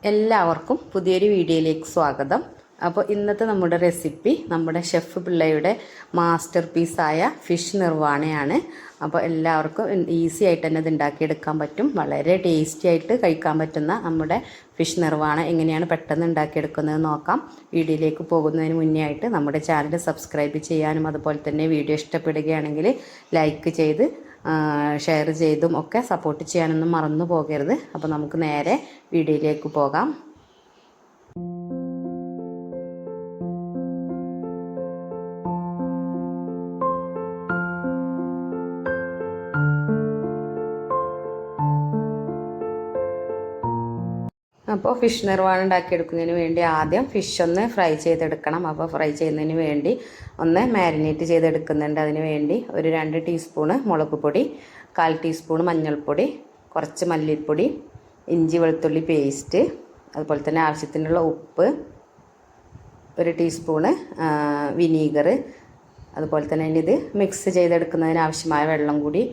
എല്ലാവർക്കും പുതിയൊരു വീഡിയോയിലേക്ക് സ്വാഗതം. അപ്പോൾ ഇന്നത്തെ നമ്മുടെ റെസിപ്പി നമ്മുടെ ഷെഫ് പിള്ളയുടെ മാസ്റ്റർ പീസായ ഫിഷ് നിർവാണയാണ്. അപ്പോൾ എല്ലാവർക്കും ഈസി ആയിട്ട് തന്നെ ഇത് ഉണ്ടാക്കിയെടുക്കാൻ പറ്റും. വളരെ ടേസ്റ്റി ആയിട്ട് കഴിക്കാൻ പറ്റുന്ന നമ്മുടെ ഫിഷ് നിർവാണ എങ്ങനെയാണ് പെട്ടെന്ന് ഉണ്ടാക്കിയെടുക്കുന്നത് നോക്കാം. വീഡിയോയിലേക്ക് പോകുന്നതിന് മുന്നേ ആയിട്ട് നമ്മുടെ ചാനൽ സബ്സ്ക്രൈബ് ചെയ്യാനും അതുപോലെ തന്നെ വീഡിയോ ഇഷ്ടപ്പെടുകയാണെങ്കിൽ ലൈക്ക് ചെയ്ത് ഷെയർ ചെയ്തും ഒക്കെ സപ്പോർട്ട് ചെയ്യാനൊന്നും മറന്നു പോകരുത്. അപ്പോൾ നമുക്ക് നേരെ വീഡിയോയിലേക്ക് പോകാം. അപ്പോൾ ഫിഷ് നിർവാണം ഉണ്ടാക്കിയെടുക്കുന്നതിന് വേണ്ടി ആദ്യം ഫിഷ് ഒന്ന് ഫ്രൈ ചെയ്തെടുക്കണം. അപ്പോൾ ഫ്രൈ ചെയ്യുന്നതിന് വേണ്ടി ഒന്ന് മാരിനേറ്റ് ചെയ്തെടുക്കുന്നുണ്ട്. അതിന് വേണ്ടി ഒരു 2 ടീസ്പൂണ് മുളക് പൊടി, 1/4 ടീസ്പൂൺ മഞ്ഞൾപ്പൊടി, കുറച്ച് മല്ലിപ്പൊടി, ഇഞ്ചി വെളുത്തുള്ളി പേസ്റ്റ്, അതുപോലെ തന്നെ ആവശ്യത്തിനുള്ള ഉപ്പ്, 1 ടീസ്പൂണ് വിനീഗർ, അതുപോലെ തന്നെ ഇത് മിക്സ് ചെയ്തെടുക്കുന്നതിന് ആവശ്യമായ വെള്ളം കൂടി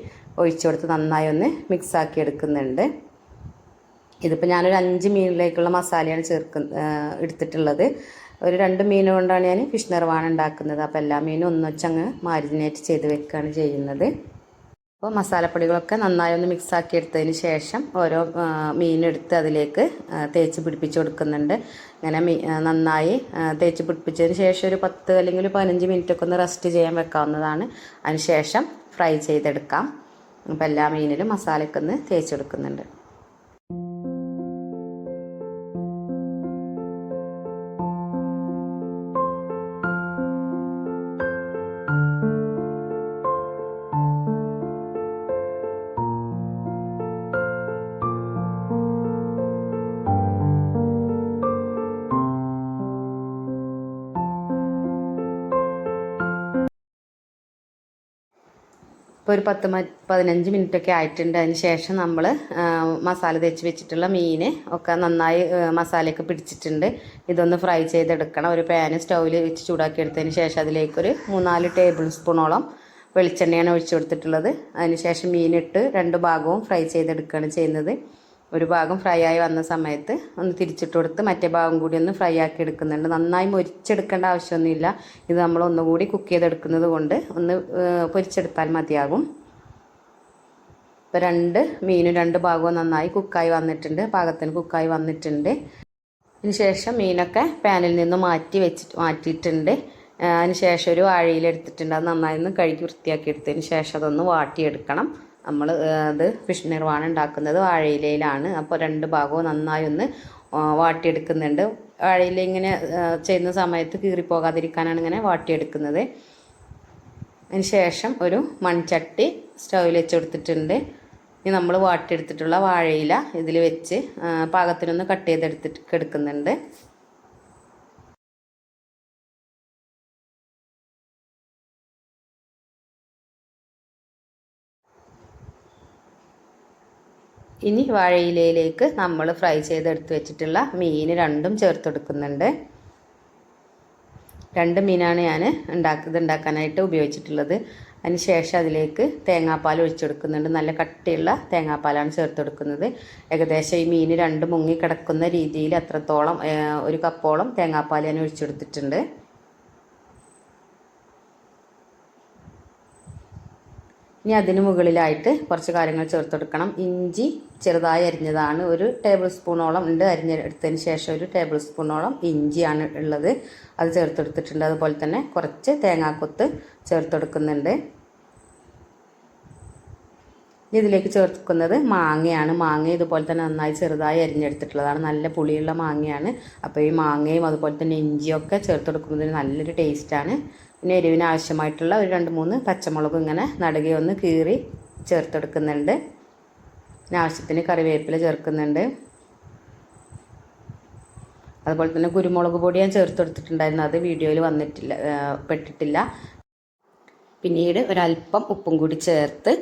ഒഴിച്ചു കൊടുത്ത് നന്നായി ഒന്ന് മിക്സാക്കി എടുക്കുന്നുണ്ട്. ഇതിപ്പോൾ ഞാനൊരു 5 മീനിലേക്കുള്ള മസാലയാണ് എടുത്തിട്ടുള്ളത്. ഒരു 2 മീൻ കൊണ്ടാണ് ഞാൻ ഫിഷ് നിർവാണം ഉണ്ടാക്കുന്നത്. അപ്പോൾ എല്ലാ മീനും ഒന്നിച്ചങ്ങ് മാരിനേറ്റ് ചെയ്ത് വെക്കുകയാണ് ചെയ്യുന്നത്. അപ്പോൾ മസാലപ്പൊടികളൊക്കെ നന്നായി ഒന്ന് മിക്സാക്കി എടുത്തതിന് ശേഷം ഓരോ മീനെടുത്ത് അതിലേക്ക് തേച്ച് പിടിപ്പിച്ച് കൊടുക്കുന്നുണ്ട്. ഇങ്ങനെ നന്നായി തേച്ച് പിടിപ്പിച്ചതിന് ശേഷം ഒരു 10 അല്ലെങ്കിൽ 15 മിനിറ്റൊക്കെ ഒന്ന് റെസ്റ്റ് ചെയ്യാൻ വെക്കാവുന്നതാണ്. അതിന് ശേഷം ഫ്രൈ ചെയ്തെടുക്കാം. അപ്പോൾ എല്ലാ മീനിലും മസാലയൊക്കെ ഒന്ന് തേച്ചെടുക്കുന്നുണ്ട്. ഇപ്പോൾ ഒരു 10-15 മിനിറ്റൊക്കെ ആയിട്ടുണ്ട്. അതിന് ശേഷം നമ്മൾ മസാല തേച്ച് വെച്ചിട്ടുള്ള മീൻ ഒക്കെ നന്നായി മസാലയൊക്കെ പിടിച്ചിട്ടുണ്ട്. ഇതൊന്ന് ഫ്രൈ ചെയ്തെടുക്കണം. ഒരു പാന് സ്റ്റൗവിൽ വെച്ച് ചൂടാക്കി എടുത്തതിന് ശേഷം അതിലേക്കൊരു 3-4 ടേബിൾ സ്പൂണോളം വെളിച്ചെണ്ണയാണ് ഒഴിച്ചു കൊടുത്തിട്ടുള്ളത്. അതിന് ശേഷം മീനിട്ട് 2 ഭാഗവും ഫ്രൈ ചെയ്തെടുക്കുകയാണ് ചെയ്യുന്നത്. ഒരു ഭാഗം ഫ്രൈ ആയി വന്ന സമയത്ത് ഒന്ന് തിരിച്ചിട്ട് കൊടുത്ത് മറ്റേ ഭാഗം കൂടി ഒന്ന് ഫ്രൈ ആക്കി എടുക്കുന്നുണ്ട്. നന്നായി മൊരിച്ചെടുക്കേണ്ട ആവശ്യമൊന്നുമില്ല. ഇത് നമ്മൾ ഒന്നുകൂടി കുക്ക് ചെയ്തെടുക്കുന്നത് കൊണ്ട് ഒന്ന് പൊരിച്ചെടുത്താൽ മതിയാകും. ഇപ്പോൾ 2 മീനും 2 ഭാഗവും നന്നായി കുക്കായി വന്നിട്ടുണ്ട്, പാകത്തിന് കുക്കായി വന്നിട്ടുണ്ട്. അതിന് ശേഷം മീനൊക്കെ പാനിൽ നിന്ന് മാറ്റിയിട്ടുണ്ട്. അതിന് ശേഷം ഒരു വാഴയിലെടുത്തിട്ടുണ്ട്. അത് നന്നായി ഒന്ന് കഴുകി വൃത്തിയാക്കി എടുത്തതിന് ശേഷം അതൊന്ന് വാട്ടിയെടുക്കണം. നമ്മൾ അത് ഫിഷ് നിർവാണം ഉണ്ടാക്കുന്നത് വാഴയിലയിലാണ്. അപ്പോൾ 2 ഭാഗവും നന്നായി ഒന്ന് വാട്ടിയെടുക്കുന്നുണ്ട്. വാഴയില ഇങ്ങനെ ചെയ്യുന്ന സമയത്ത് കീറിപ്പോകാതിരിക്കാനാണ് ഇങ്ങനെ വാട്ടിയെടുക്കുന്നത്. അതിന് ശേഷം ഒരു മൺചട്ടി സ്റ്റൗവിൽ വെച്ച് കൊടുത്തിട്ടുണ്ട്. ഇനി നമ്മൾ വാട്ടിയെടുത്തിട്ടുള്ള വാഴയില ഇതിൽ വെച്ച് പാകത്തിനൊന്ന് കട്ട് ചെയ്തെടുക്കുന്നുണ്ട്. ഇനി വാഴയിലയിലേക്ക് നമ്മൾ ഫ്രൈ ചെയ്തെടുത്ത് വെച്ചിട്ടുള്ള മീൻ 2ഉം ചേർത്തെടുക്കുന്നുണ്ട്. 2 മീനാണ് ഞാൻ ഉണ്ടാക്കാനായിട്ട് ഉപയോഗിച്ചിട്ടുള്ളത്. അതിന് ശേഷം അതിലേക്ക് തേങ്ങാപ്പാൽ ഒഴിച്ചെടുക്കുന്നുണ്ട്. നല്ല കട്ടിയുള്ള തേങ്ങാപ്പാലാണ് ചേർത്തെടുക്കുന്നത്. ഏകദേശം ഈ മീൻ 2 മുങ്ങി കിടക്കുന്ന രീതിയിൽ അത്രത്തോളം 1 കപ്പോളം തേങ്ങാപ്പാൽ ഞാൻ ഒഴിച്ചെടുത്തിട്ടുണ്ട്. ഇനി അതിന് മുകളിലായിട്ട് കുറച്ച് കാര്യങ്ങൾ ചേർത്തെടുക്കണം. ഇഞ്ചി ചെറുതായി അരിഞ്ഞതാണ് 1 ടേബിൾ സ്പൂണോളം ഉണ്ട്. അരിഞ്ഞെടുത്തതിന് ശേഷം 1 ടേബിൾ സ്പൂണോളം ഇഞ്ചിയാണ് ഉള്ളത്, അത് ചേർത്തെടുത്തിട്ടുണ്ട്. അതുപോലെ തന്നെ കുറച്ച് തേങ്ങാക്കൊത്ത് ചേർത്തെടുക്കുന്നുണ്ട്. ഇതിലേക്ക് ചേർക്കുന്നത് മാങ്ങയാണ്. മാങ്ങ ഇതുപോലെ തന്നെ നന്നായി ചെറുതായി അരിഞ്ഞെടുത്തിട്ടുള്ളതാണ്. നല്ല പുളിയുള്ള മാങ്ങയാണ്. അപ്പോൾ ഈ മാങ്ങയും അതുപോലെ തന്നെ ഇഞ്ചിയൊക്കെ ചേർത്തെടുക്കുന്നതിന് നല്ലൊരു ടേസ്റ്റാണ്. പിന്നെ എരിവിന് ആവശ്യമായിട്ടുള്ള ഒരു 2-3 പച്ചമുളക് ഇങ്ങനെ നടുകെ ഒന്ന് കീറി ചേർത്തെടുക്കുന്നുണ്ട്. പിന്നെ ആവശ്യത്തിന് കറിവേപ്പില ചേർക്കുന്നുണ്ട്. അതുപോലെ തന്നെ കുരുമുളക് പൊടി ഞാൻ ചേർത്തെടുത്തിട്ടുണ്ടായിരുന്നു. അത് വീഡിയോയിൽ പെട്ടിട്ടില്ല. പിന്നീട് ഒരല്പം ഉപ്പും കൂടി ചേർത്ത്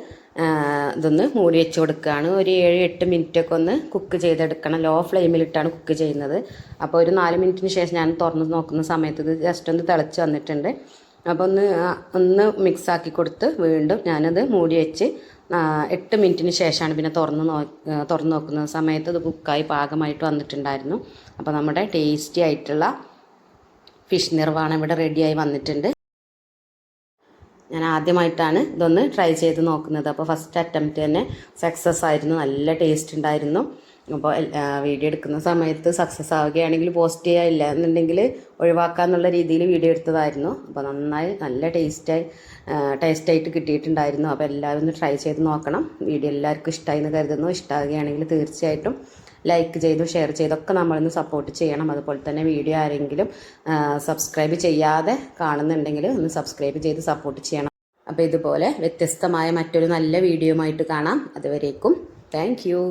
ഇതൊന്ന് മൂടി വെച്ച് കൊടുക്കുകയാണ്. ഒരു 7-8 മിനിറ്റൊക്കെ ഒന്ന് കുക്ക് ചെയ്തെടുക്കണം. ലോ ഫ്ലെയിമിലിട്ടാണ് കുക്ക് ചെയ്യുന്നത്. അപ്പോൾ ഒരു 4 മിനിറ്റിന് ശേഷം ഞാൻ തുറന്ന് നോക്കുന്ന സമയത്ത് ഇത് ജസ്റ്റ് ഒന്ന് തിളച്ച് വന്നിട്ടുണ്ട്. അപ്പോൾ ഒന്ന് മിക്സാക്കി കൊടുത്ത് വീണ്ടും ഞാനത് മൂടി വെച്ച് 8 മിനിറ്റിന് ശേഷമാണ് പിന്നെ തുറന്ന് നോക്കുന്ന സമയത്ത് ഇത് കുക്കായി പാകമായിട്ട് വന്നിട്ടുണ്ടായിരുന്നു. അപ്പോൾ നമ്മുടെ ടേസ്റ്റി ആയിട്ടുള്ള ഫിഷ് നിർവാണം ഇവിടെ റെഡിയായി വന്നിട്ടുണ്ട്. ഞാൻ ആദ്യമായിട്ടാണ് ഇതൊന്ന് ട്രൈ ചെയ്ത് നോക്കുന്നത്. അപ്പോൾ ഫസ്റ്റ് അറ്റംപ്റ്റ് തന്നെ സക്സസ് ആയിരുന്നു. നല്ല ടേസ്റ്റ് ഉണ്ടായിരുന്നു. അപ്പോൾ വീഡിയോ എടുക്കുന്ന സമയത്ത് സക്സസ് ആവുകയാണെങ്കിൽ പോസ്റ്റ് ചെയ്യുക, ഇല്ല എന്നുണ്ടെങ്കിൽ ഒഴിവാക്കാന്നുള്ള രീതിയിൽ വീഡിയോ എടുത്തതായിരുന്നു. അപ്പോൾ നന്നായി നല്ല ടേസ്റ്റായിട്ട് കിട്ടിയിട്ടുണ്ടായിരുന്നു. അപ്പോൾ എല്ലാവരും ഒന്ന് ട്രൈ ചെയ്ത് നോക്കണം. വീഡിയോ എല്ലാവർക്കും ഇഷ്ടമായി എന്ന് കരുതുന്നു. ഇഷ്ടമാവുകയാണെങ്കിൽ തീർച്ചയായിട്ടും ലൈക്ക് ചെയ്തു ഷെയർ ചെയ്തൊക്കെ നമ്മളൊന്ന് സപ്പോർട്ട് ചെയ്യണം. അതുപോലെ തന്നെ വീഡിയോ ആരെങ്കിലും സബ്സ്ക്രൈബ് ചെയ്യാതെ കാണുന്നുണ്ടെങ്കിൽ ഒന്ന് സബ്സ്ക്രൈബ് ചെയ്ത് സപ്പോർട്ട് ചെയ്യണം. അപ്പോൾ ഇതുപോലെ വ്യത്യസ്തമായ മറ്റൊരു നല്ല വീഡിയോയുമായിട്ട് കാണാം. അതുവരേക്കും താങ്ക് യു.